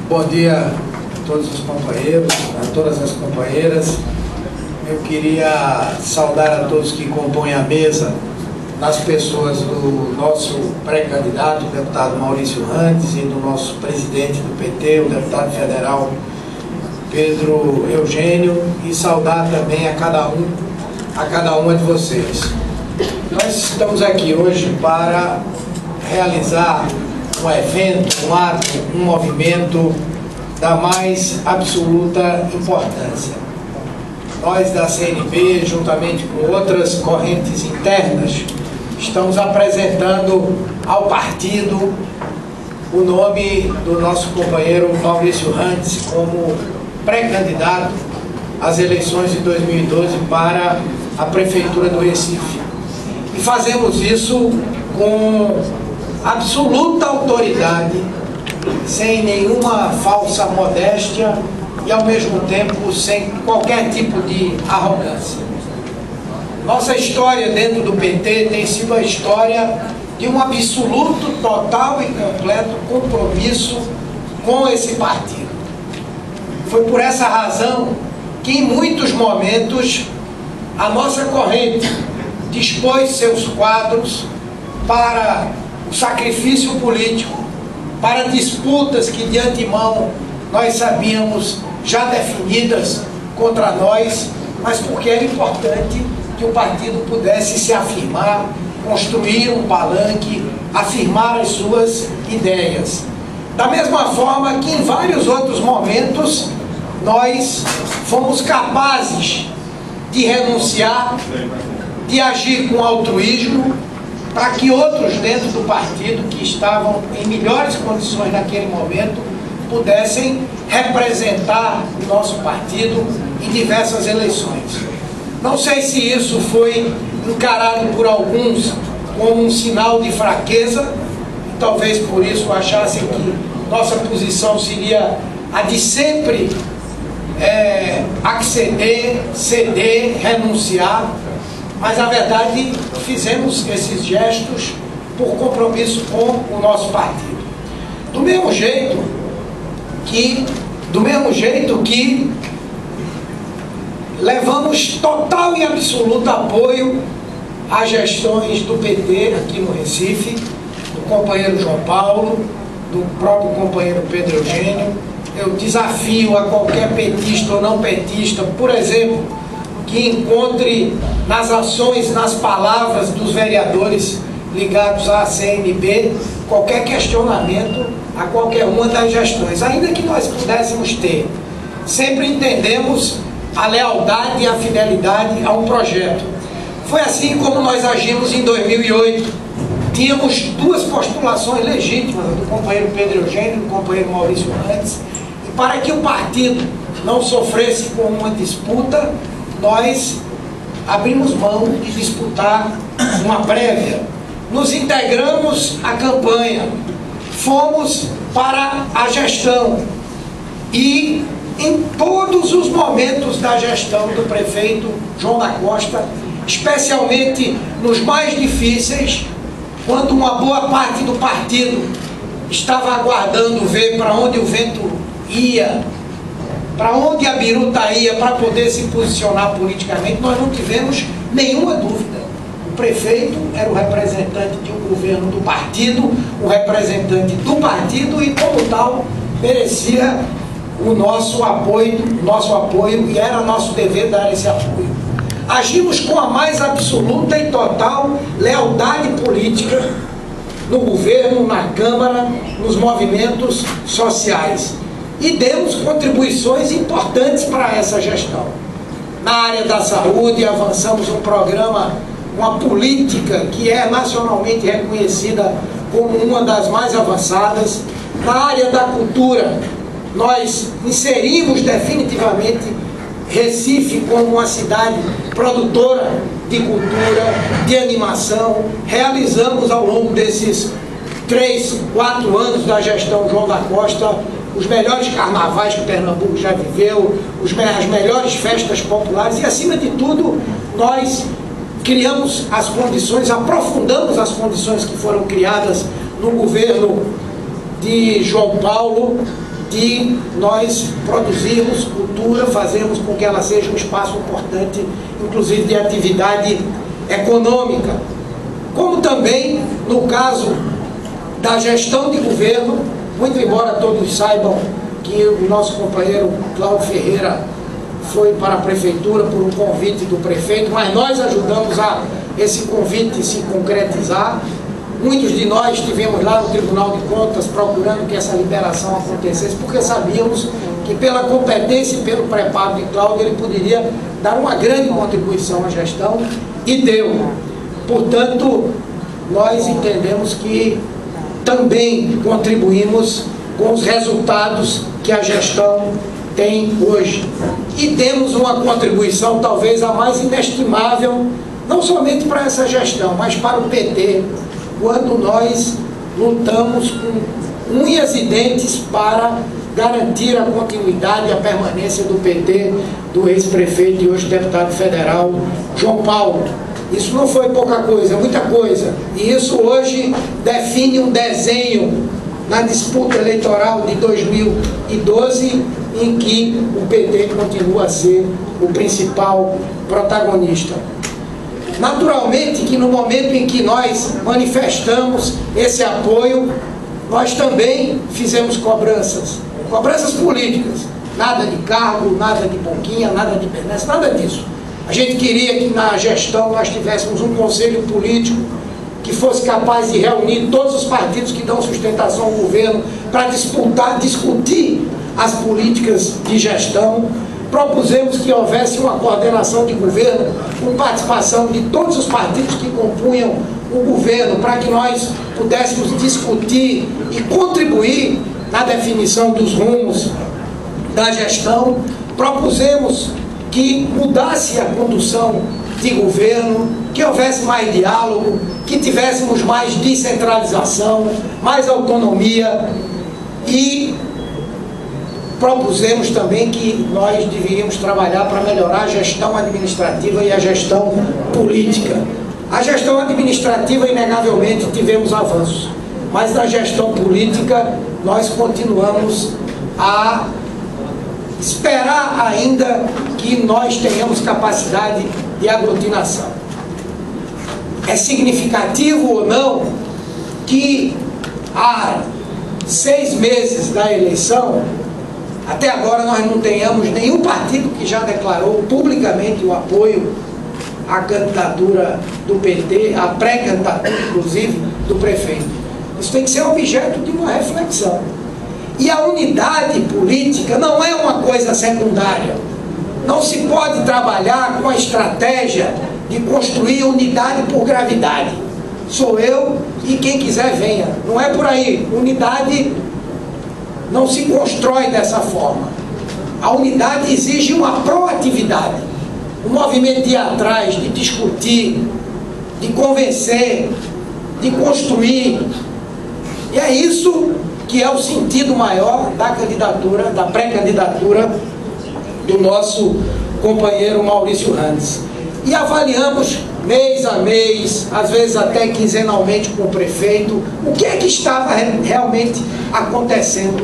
Bom dia a todos os companheiros, a todas as companheiras. Eu queria saudar a todos que compõem a mesa, nas pessoas do nosso pré-candidato, o deputado Maurício Randes, e do nosso presidente do PT, o deputado federal Pedro Eugênio, e saudar também a cada uma de vocês. Nós estamos aqui hoje para realizar um evento, um ato, um movimento da mais absoluta importância. Nós da CNB, juntamente com outras correntes internas, estamos apresentando ao partido o nome do nosso companheiro Maurício Randes como pré-candidato às eleições de 2012 para a Prefeitura do Recife. E fazemos isso com absoluta autoridade, sem nenhuma falsa modéstia e ao mesmo tempo sem qualquer tipo de arrogância. Nossa história dentro do PT tem sido a história de um absoluto, total e completo compromisso com esse partido. Foi por essa razão que em muitos momentos a nossa corrente dispôs seus quadros para o sacrifício político, para disputas que de antemão nós sabíamos já definidas contra nós, mas porque era importante que o partido pudesse se afirmar, construir um palanque, afirmar as suas ideias. Da mesma forma que em vários outros momentos nós fomos capazes de renunciar, de agir com altruísmo, para que outros dentro do partido, que estavam em melhores condições naquele momento, pudessem representar o nosso partido em diversas eleições. Não sei se isso foi encarado por alguns como um sinal de fraqueza, e talvez por isso achassem que nossa posição seria a de sempre acceder, ceder, renunciar, mas na verdade fizemos esses gestos por compromisso com o nosso partido. Do mesmo jeito que levamos total e absoluto apoio às gestões do PT aqui no Recife, do companheiro João Paulo, do próprio companheiro Pedro Eugênio. Eu desafio a qualquer petista ou não petista, por exemplo, que encontre nas ações, nas palavras dos vereadores ligados à CNB, qualquer questionamento a qualquer uma das gestões, ainda que nós pudéssemos ter. Sempre entendemos a lealdade e a fidelidade a um projeto. Foi assim como nós agimos em 2008. Tínhamos duas postulações legítimas, do companheiro Pedro Eugênio e do companheiro Maurício Randes, e para que o partido não sofresse com uma disputa, nós abrimos mão de disputar uma prévia. Nos integramos à campanha, fomos para a gestão e em todos os momentos da gestão do prefeito João da Costa, especialmente nos mais difíceis, quando uma boa parte do partido estava aguardando ver para onde o vento ia, para onde a biruta ia para poder se posicionar politicamente, nós não tivemos nenhuma dúvida. O prefeito era o representante de um governo do partido, o representante do partido e, como tal, merecia o nosso apoio, e era nosso dever dar esse apoio. Agimos com a mais absoluta e total lealdade política no governo, na Câmara, nos movimentos sociais. E demos contribuições importantes para essa gestão. Na área da saúde, avançamos um programa, uma política que é nacionalmente reconhecida como uma das mais avançadas. Na área da cultura, nós inserimos definitivamente Recife como uma cidade produtora de cultura, de animação. Realizamos ao longo desses 3, 4 anos da gestão João da Costa os melhores carnavais que Pernambuco já viveu, as melhores festas populares e, acima de tudo, nós criamos as condições, aprofundamos as condições que foram criadas no governo de João Paulo de nós produzirmos cultura, fazermos com que ela seja um espaço importante, inclusive de atividade econômica. Como também no caso da gestão de governo, muito embora todos saibam que o nosso companheiro Cláudio Ferreira foi para a prefeitura por um convite do prefeito, mas nós ajudamos a esse convite se concretizar. Muitos de nós estivemos lá no Tribunal de Contas procurando que essa liberação acontecesse, porque sabíamos que pela competência e pelo preparo de Cláudio ele poderia dar uma grande contribuição à gestão, e deu. Portanto, nós entendemos que também contribuímos com os resultados que a gestão tem hoje. E temos uma contribuição talvez a mais inestimável, não somente para essa gestão, mas para o PT, quando nós lutamos com unhas e dentes para garantir a continuidade e a permanência do PT, do ex-prefeito e hoje deputado federal João Paulo. Isso não foi pouca coisa, é muita coisa. E isso hoje define um desenho na disputa eleitoral de 2012, em que o PT continua a ser o principal protagonista. Naturalmente que no momento em que nós manifestamos esse apoio, nós também fizemos cobranças políticas, nada de cargo, nada de boquinha, nada de benesse, nada disso. A gente queria que na gestão nós tivéssemos um conselho político que fosse capaz de reunir todos os partidos que dão sustentação ao governo para discutir as políticas de gestão. Propusemos que houvesse uma coordenação de governo com participação de todos os partidos que compunham o governo, para que nós pudéssemos discutir e contribuir na definição dos rumos da gestão. Propusemos que mudasse a condução de governo, que houvesse mais diálogo, que tivéssemos mais descentralização, mais autonomia, e propusemos também que nós deveríamos trabalhar para melhorar a gestão administrativa e a gestão política. A gestão administrativa, inegavelmente, tivemos avanços, mas na gestão política nós continuamos a esperar ainda que nós tenhamos capacidade de aglutinação. É significativo ou não que há 6 meses da eleição, até agora nós não tenhamos nenhum partido que já declarou publicamente o apoio à candidatura do PT, à pré-candidatura, inclusive, do prefeito. Isso tem que ser objeto de uma reflexão. E a unidade política não é uma coisa secundária. Não se pode trabalhar com a estratégia de construir unidade por gravidade. Sou eu e quem quiser venha. Não é por aí. Unidade não se constrói dessa forma. A unidade exige uma proatividade, um movimento de ir atrás, de discutir, de convencer, de construir. E é isso que é o sentido maior da candidatura, da pré-candidatura do nosso companheiro Maurício Randes. E avaliamos mês a mês, às vezes até quinzenalmente com o prefeito, o que é que estava realmente acontecendo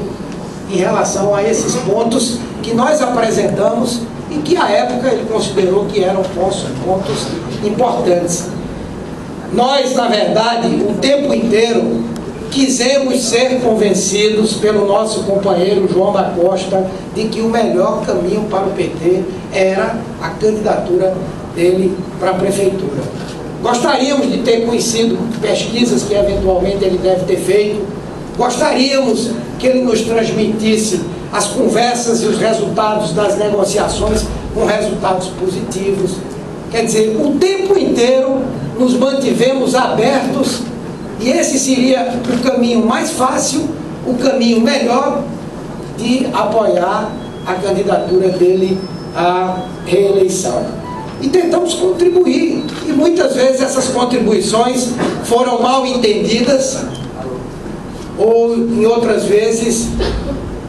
em relação a esses pontos que nós apresentamos e que à época ele considerou que eram pontos importantes. Nós, na verdade, o tempo inteiro quisemos ser convencidos pelo nosso companheiro João da Costa de que o melhor caminho para o PT era a candidatura dele para a prefeitura. Gostaríamos de ter conhecido pesquisas que eventualmente ele deve ter feito, gostaríamos que ele nos transmitisse as conversas e os resultados das negociações com resultados positivos. Quer dizer, o tempo inteiro nos mantivemos abertos, e esse seria o caminho mais fácil, o caminho melhor de apoiar a candidatura dele à reeleição. E tentamos contribuir, e muitas vezes essas contribuições foram mal entendidas, ou em outras vezes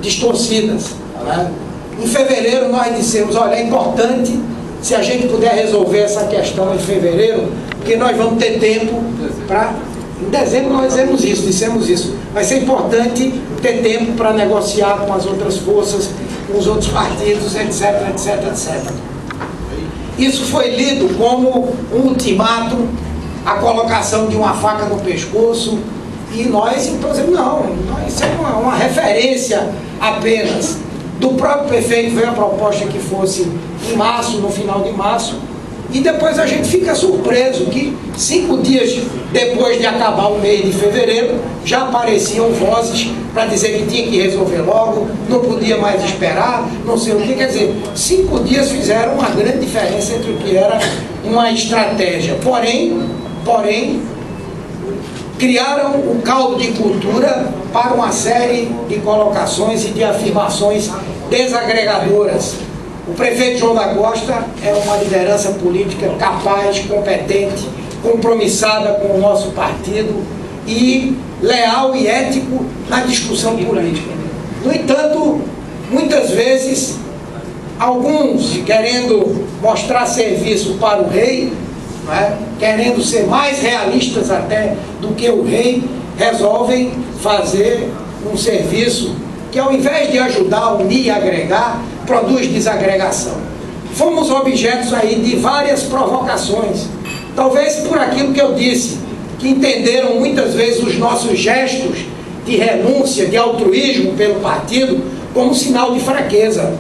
distorcidas, né? Em fevereiro nós dissemos, olha, é importante se a gente puder resolver essa questão em fevereiro, porque nós vamos ter tempo para Em dezembro nós dissemos isso. Vai ser importante ter tempo para negociar com as outras forças, com os outros partidos, etc, etc, etc. Isso foi lido como um ultimato, a colocação de uma faca no pescoço, e nós, então, não, isso é uma referência apenas. Do próprio prefeito veio a proposta que fosse em março, no final de março, e depois a gente fica surpreso que 5 dias depois de acabar o mês de fevereiro, já apareciam vozes para dizer que tinha que resolver logo, não podia mais esperar, não sei o que. Quer dizer, 5 dias fizeram uma grande diferença entre o que era uma estratégia. Porém, criaram um caldo de cultura para uma série de colocações e de afirmações desagregadoras. O prefeito João da Costa é uma liderança política capaz, competente, compromissada com o nosso partido e leal e ético na discussão política. No entanto, muitas vezes, alguns querendo mostrar serviço para o rei, querendo ser mais realistas até do que o rei, resolvem fazer um serviço que, ao invés de ajudar, unir e agregar, produz desagregação. Fomos objetos aí de várias provocações, talvez por aquilo que eu disse, que entenderam muitas vezes os nossos gestos de renúncia, de altruísmo pelo partido, como sinal de fraqueza.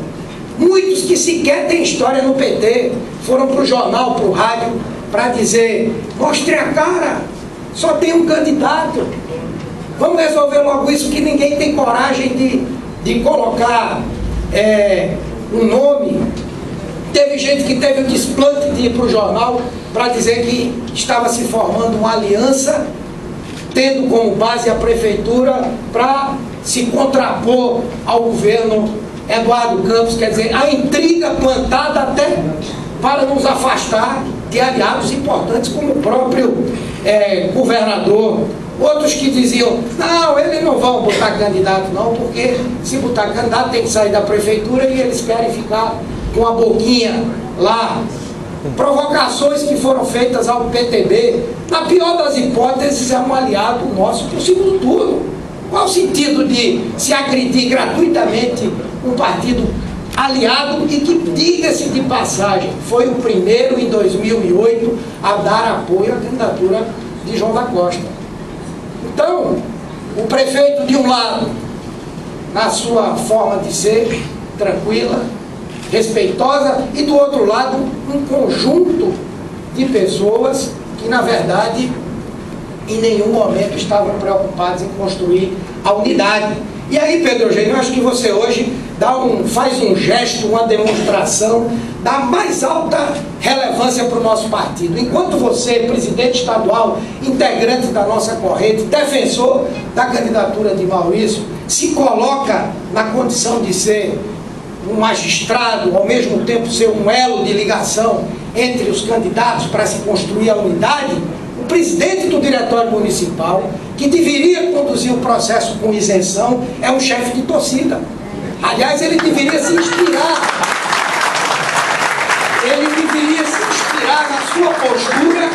Muitos que sequer têm história no PT foram para o jornal, para o rádio, para dizer: mostre a cara, só tem um candidato, vamos resolver logo isso, que ninguém tem coragem de colocar um nome. Teve gente que teve o desplante de ir para o jornal para dizer que estava se formando uma aliança, tendo como base a prefeitura, para se contrapor ao governo Eduardo Campos. Quer dizer, a intriga plantada até para nos afastar de aliados importantes como o próprio governador. Outros que diziam: não, eles não vão botar candidato não, porque se botar candidato tem que sair da prefeitura e eles querem ficar com a boquinha lá. Provocações que foram feitas ao PTB, na pior das hipóteses é um aliado nosso para o segundo turno. Qual o sentido de se agredir gratuitamente um partido aliado e que, diga-se de passagem, foi o primeiro em 2008 a dar apoio à candidatura de João da Costa? Então, o prefeito, de um lado, na sua forma de ser, tranquila, respeitosa, e do outro lado, um conjunto de pessoas que, na verdade, em nenhum momento estavam preocupados em construir a unidade. E aí, Pedro Eugênio, eu acho que você hoje faz um gesto, uma demonstração da mais alta relevância para o nosso partido. Enquanto você, presidente estadual, integrante da nossa corrente, defensor da candidatura de Maurício, se coloca na condição de ser um magistrado, ao mesmo tempo ser um elo de ligação entre os candidatos para se construir a unidade, o presidente do diretório municipal, que deveria conduzir o processo com isenção, é um chefe de torcida. Aliás, ele deveria se inspirar. Ele deveria se inspirar na sua postura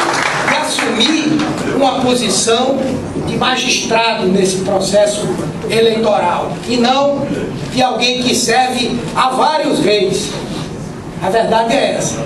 e assumir uma posição de magistrado nesse processo eleitoral, e não de alguém que serve a vários reis. A verdade é essa.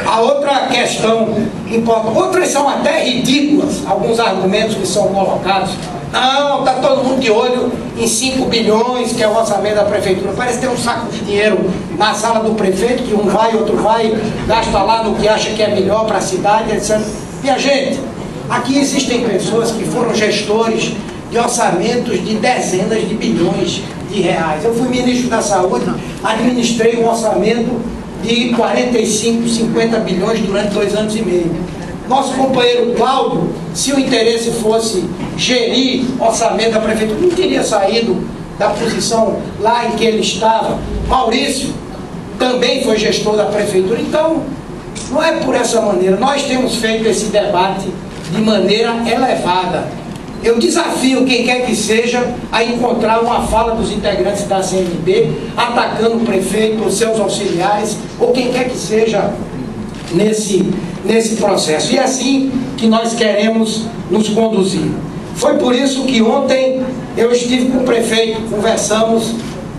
A outra questão importante, outras são até ridículas, alguns argumentos que são colocados. Não, está todo mundo de olho em 5 bilhões, que é o orçamento da prefeitura. Parece ter um saco de dinheiro na sala do prefeito, que um vai, outro vai, gasta lá no que acha que é melhor para a cidade, etc. Minha gente, aqui existem pessoas que foram gestores de orçamentos de dezenas de bilhões de reais. Eu fui ministro da Saúde, administrei um orçamento de 45, 50 bilhões durante 2 anos e meio. Nosso companheiro Cláudio, se o interesse fosse gerir orçamento da prefeitura, não teria saído da posição lá em que ele estava. Maurício também foi gestor da prefeitura. Então, não é por essa maneira. Nós temos feito esse debate de maneira elevada. Eu desafio quem quer que seja a encontrar uma fala dos integrantes da CNB atacando o prefeito ou seus auxiliares, ou quem quer que seja nesse processo. E é assim que nós queremos nos conduzir. Foi por isso que ontem eu estive com o prefeito, conversamos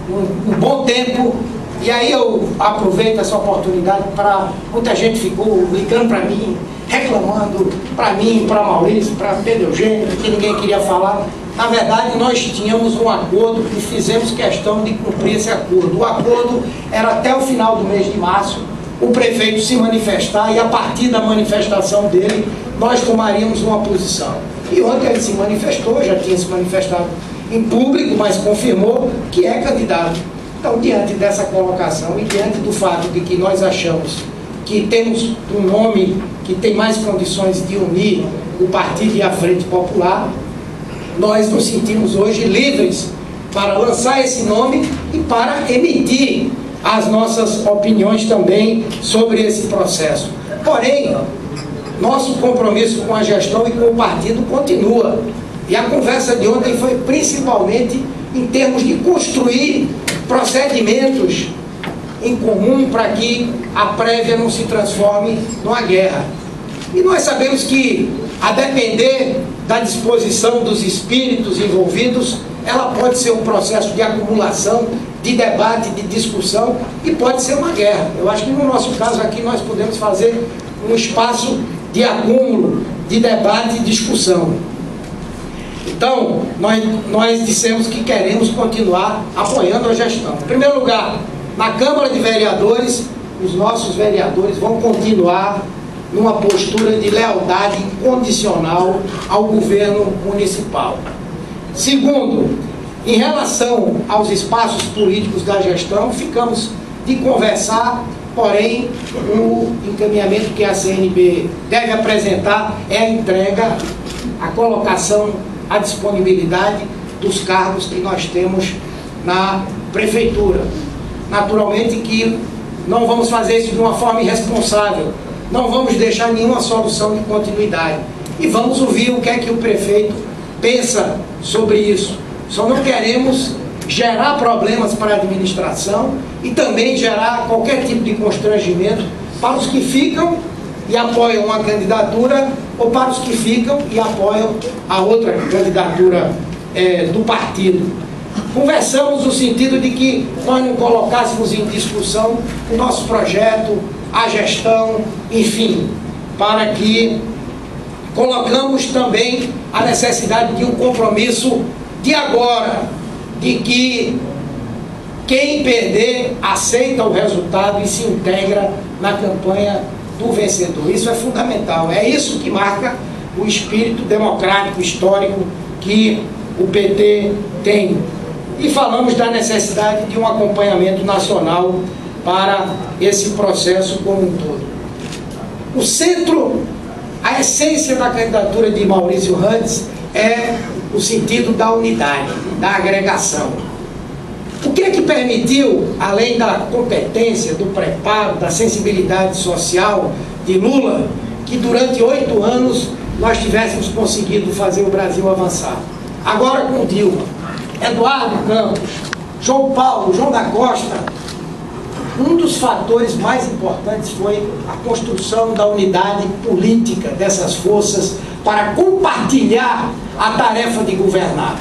um bom tempo, e aí eu aproveito essa oportunidade para... Muita gente ficou ligando para mim, reclamando para mim, para Maurício, para Pedro Eugênio, que ninguém queria falar. Na verdade, nós tínhamos um acordo e fizemos questão de cumprir esse acordo. O acordo era até o final do mês de março, o prefeito se manifestar, e a partir da manifestação dele, nós tomaríamos uma posição. E ontem ele se manifestou, já tinha se manifestado em público, mas confirmou que é candidato. Então, diante dessa colocação e diante do fato de que nós achamos que temos um nome que tem mais condições de unir o partido e a Frente Popular, nós nos sentimos hoje livres para lançar esse nome e para emitir as nossas opiniões também sobre esse processo. Porém, nosso compromisso com a gestão e com o partido continua. E a conversa de ontem foi principalmente em termos de construir procedimentos em comum para que a prévia não se transforme numa guerra. E nós sabemos que, a depender da disposição dos espíritos envolvidos, ela pode ser um processo de acumulação, de debate, de discussão, e pode ser uma guerra. Eu acho que no nosso caso aqui nós podemos fazer um espaço de acúmulo, de debate e discussão. Então, nós dissemos que queremos continuar apoiando a gestão. Em primeiro lugar, na Câmara de Vereadores, os nossos vereadores vão continuar numa postura de lealdade incondicional ao governo municipal. Segundo, em relação aos espaços políticos da gestão, ficamos de conversar, porém, o encaminhamento que a CNB deve apresentar é a entrega, a colocação, a disponibilidade dos cargos que nós temos na prefeitura. Naturalmente que não vamos fazer isso de uma forma irresponsável, não vamos deixar nenhuma solução de continuidade. E vamos ouvir o que é que o prefeito pensa sobre isso. Só não queremos gerar problemas para a administração e também gerar qualquer tipo de constrangimento para os que ficam e apoiam uma candidatura ou para os que ficam e apoiam a outra candidatura do partido. Conversamos no sentido de que nós não colocássemos em discussão o nosso projeto, a gestão, enfim, para que colocamos também a necessidade de um compromisso de agora, de que quem perder aceita o resultado e se integra na campanha do vencedor. Isso é fundamental, é isso que marca o espírito democrático histórico que o PT tem. E falamos da necessidade de um acompanhamento nacional para esse processo como um todo. O centro, a essência da candidatura de Maurício Randes é o sentido da unidade, da agregação. O que é que permitiu, além da competência, do preparo, da sensibilidade social de Lula, que durante 8 anos nós tivéssemos conseguido fazer o Brasil avançar? Agora com Dilma, Eduardo Campos, João Paulo, João da Costa, um dos fatores mais importantes foi a construção da unidade política dessas forças para compartilhar a tarefa de governar.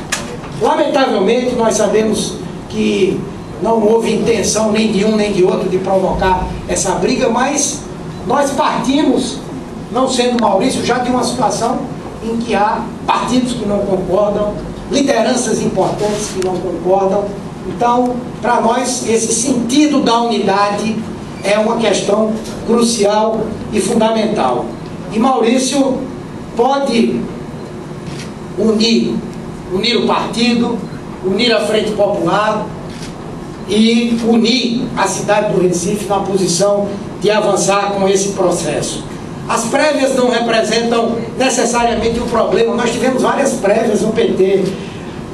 Lamentavelmente, nós sabemos que não houve intenção nem de um nem de outro de provocar essa briga, mas nós partimos, não sendo Maurício, já de uma situação em que há partidos que não concordam, lideranças importantes que não concordam. Então, para nós, esse sentido da unidade é uma questão crucial e fundamental. E Maurício pode unir o partido, unir a Frente Popular e unir a cidade do Recife na posição de avançar com esse processo. As prévias não representam necessariamente um problema. Nós tivemos várias prévias no PT.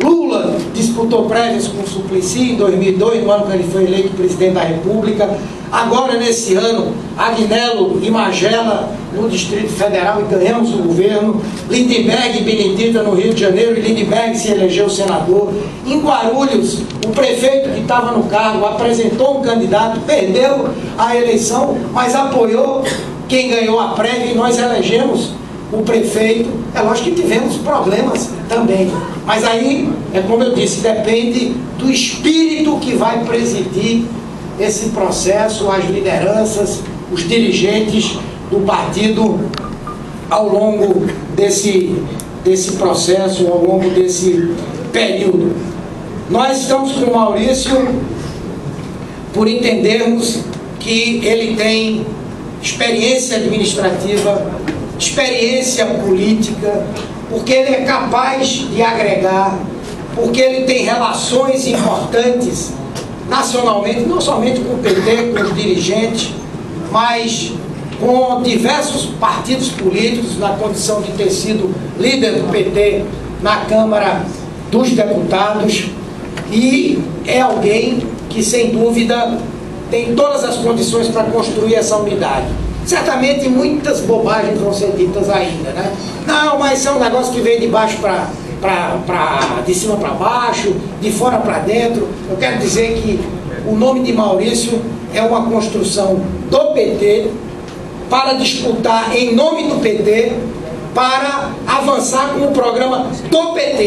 Lula disputou prévias com Suplicy em 2002, no ano que ele foi eleito presidente da República. Agora, nesse ano, Agnello e Magela no Distrito Federal e ganhamos o governo. Lindenberg e Benedita no Rio de Janeiro, e Lindenberg se elegeu senador. Em Guarulhos, o prefeito que estava no cargo apresentou um candidato, perdeu a eleição, mas apoiou quem ganhou a prévia e nós elegemos o prefeito. É lógico que tivemos problemas também, mas aí, é como eu disse, depende do espírito que vai presidir esse processo, as lideranças, os dirigentes do partido ao longo desse processo, ao longo desse período. Nós estamos com o Maurício por entendermos que ele tem experiência administrativa, experiência política, porque ele é capaz de agregar, porque ele tem relações importantes nacionalmente, não somente com o PT, com os dirigentes, mas com diversos partidos políticos, na condição de ter sido líder do PT na Câmara dos Deputados, e é alguém que, sem dúvida, tem todas as condições para construir essa unidade. Certamente muitas bobagens vão ser ditas ainda, né? Não, mas é um negócio que vem de baixo de cima para baixo, de fora para dentro. Eu quero dizer que o nome de Maurício é uma construção do PT, para disputar em nome do PT, para avançar com o programa do PT.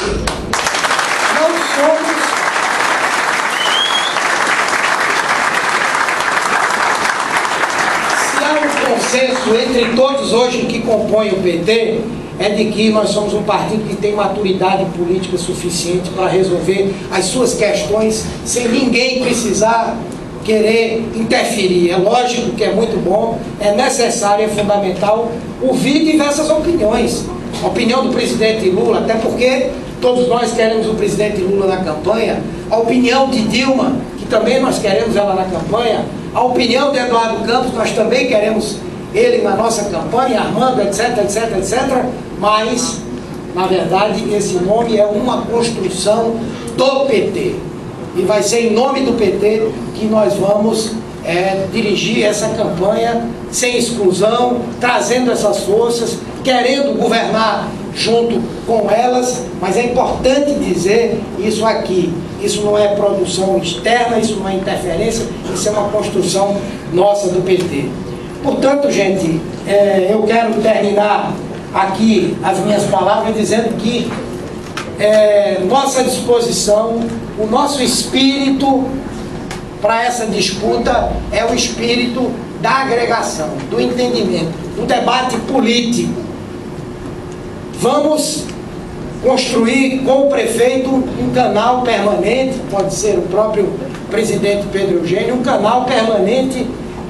Não somos... Se há um consenso entre todos hoje que compõem o PT, é de que nós somos um partido que tem maturidade política suficiente para resolver as suas questões sem ninguém precisar querer interferir. É lógico que é muito bom, é necessário, é fundamental ouvir diversas opiniões. A opinião do presidente Lula, até porque todos nós queremos o presidente Lula na campanha, a opinião de Dilma, que também nós queremos ela na campanha, a opinião de Eduardo Campos, nós também queremos ele na nossa campanha, Armando, etc, etc, etc, mas, na verdade, esse nome é uma construção do PT. E vai ser em nome do PT que nós vamos dirigir essa campanha sem exclusão, trazendo essas forças, querendo governar junto com elas, mas é importante dizer isso aqui. Isso não é produção externa, isso não é interferência, isso é uma construção nossa do PT. Portanto, gente, eu quero terminar aqui as minhas palavras dizendo que nossa disposição, o nosso espírito para essa disputa é o espírito da agregação, do entendimento, do debate político. Vamos construir com o prefeito um canal permanente, pode ser o próprio presidente Pedro Eugênio, um canal permanente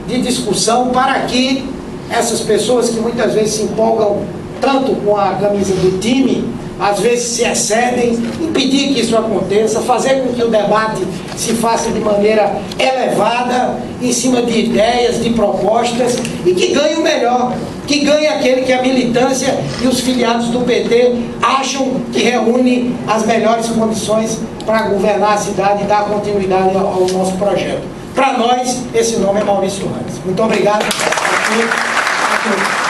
de discussão para que essas pessoas que muitas vezes se empolgam tanto com a camisa do time, às vezes se excedem, impedir que isso aconteça, fazer com que o debate se faça de maneira elevada, em cima de ideias, de propostas, e que ganhe o melhor, que ganhe aquele que a militância e os filiados do PT acham que reúne as melhores condições para governar a cidade e dar continuidade ao nosso projeto. Para nós, esse nome é Maurício Randes. Muito obrigado a todos.